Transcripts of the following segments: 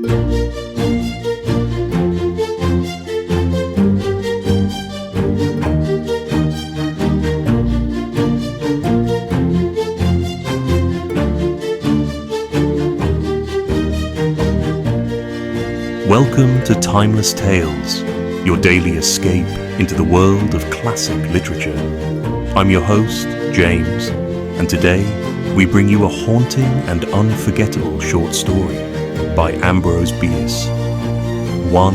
Welcome to Timeless Tales, your daily escape into the world of classic literature. I'm your host, James, and today we bring you a haunting and unforgettable short story by Ambrose Bierce. One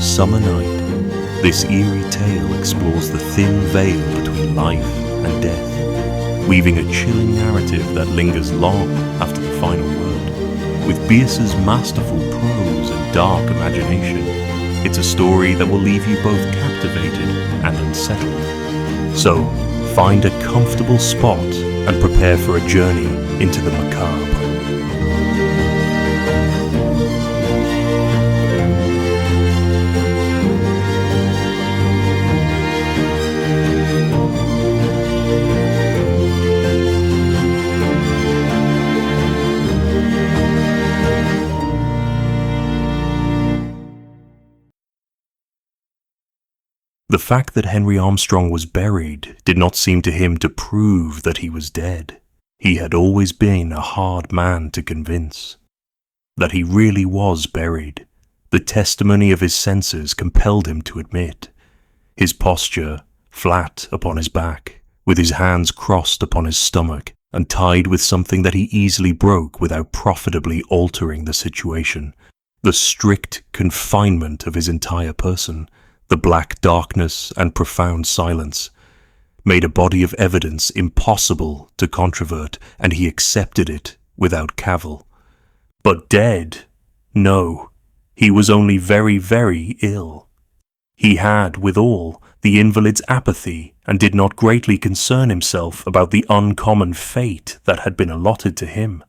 Summer Night. This eerie tale explores the thin veil between life and death, weaving a chilling narrative that lingers long after the final word. With Bierce's masterful prose and dark imagination, it's a story that will leave you both captivated and unsettled. So, find a comfortable spot and prepare for a journey into the macabre. The fact that Henry Armstrong was buried did not seem to him to prove that he was dead. He had always been a hard man to convince. That he really was buried, the testimony of his senses compelled him to admit. His posture, flat upon his back, with his hands crossed upon his stomach, and tied with something that he easily broke without profitably altering the situation. The strict confinement of his entire person, the black darkness and profound silence, made a body of evidence impossible to controvert, and he accepted it without cavil. But dead? No, he was only very, very ill. He had, withal, the invalid's apathy, and did not greatly concern himself about the uncommon fate that had been allotted to him.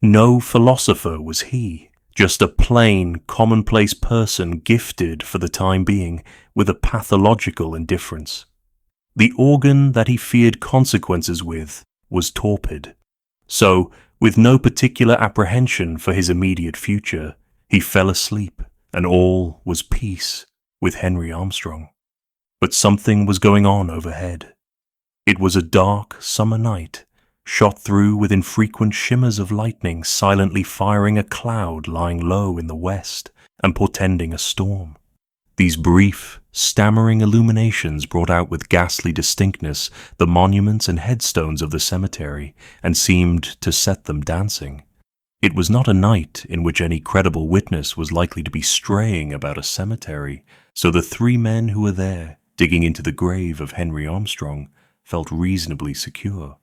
No philosopher was he. Just a plain, commonplace person gifted, for the time being, with a pathological indifference. The organ that he feared consequences with was torpid. So, with no particular apprehension for his immediate future, he fell asleep, and all was peace with Henry Armstrong. But something was going on overhead. It was a dark summer night, shot through with infrequent shimmers of lightning silently firing a cloud lying low in the west and portending a storm. These brief, stammering illuminations brought out with ghastly distinctness the monuments and headstones of the cemetery and seemed to set them dancing. It was not a night in which any credible witness was likely to be straying about a cemetery, so the three men who were there, digging into the grave of Henry Armstrong, felt reasonably secure.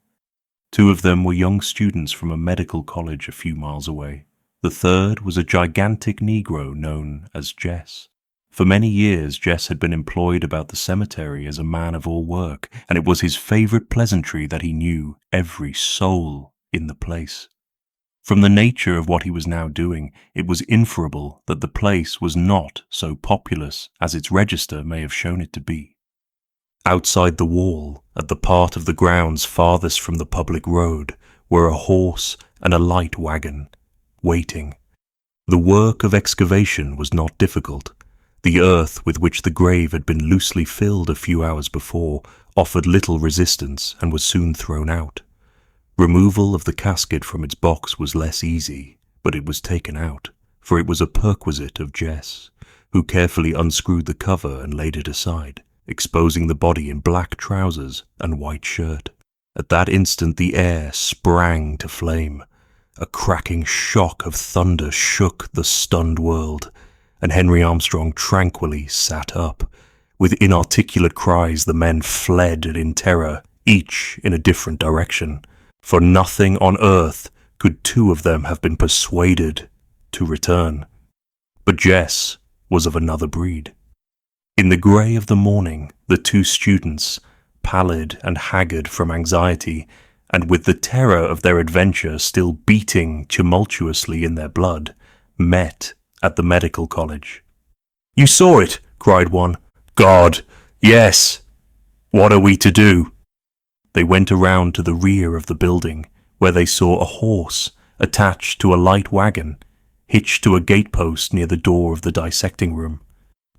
Two of them were young students from a medical college a few miles away. The third was a gigantic Negro known as Jess. For many years, Jess had been employed about the cemetery as a man of all work, and it was his favorite pleasantry that he knew every soul in the place. From the nature of what he was now doing, it was inferable that the place was not so populous as its register may have shown it to be. Outside the wall, at the part of the grounds farthest from the public road, were a horse and a light wagon, waiting. The work of excavation was not difficult. The earth with which the grave had been loosely filled a few hours before offered little resistance and was soon thrown out. Removal of the casket from its box was less easy, but it was taken out, for it was a perquisite of Jess, who carefully unscrewed the cover and laid it aside, exposing the body in black trousers and white shirt. At that instant the air sprang to flame. A cracking shock of thunder shook the stunned world, and Henry Armstrong tranquilly sat up. With inarticulate cries the men fled in terror, each in a different direction. For nothing on earth could two of them have been persuaded to return. But Jess was of another breed. In the grey of the morning, the two students, pallid and haggard from anxiety, and with the terror of their adventure still beating tumultuously in their blood, met at the medical college. "You saw it," cried one. "God, yes. What are we to do?" They went around to the rear of the building, where they saw a horse attached to a light wagon. hitched to a gatepost near the door of the dissecting room.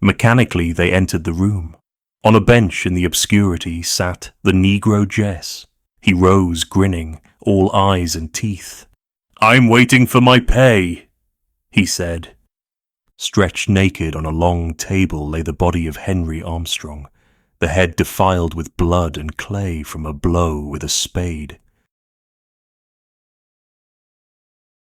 Mechanically, they entered the room. On a bench in the obscurity sat the Negro Jess. He rose, grinning, all eyes and teeth. "I'm waiting for my pay," he said. Stretched naked on a long table lay the body of Henry Armstrong, the head defiled with blood and clay from a blow with a spade.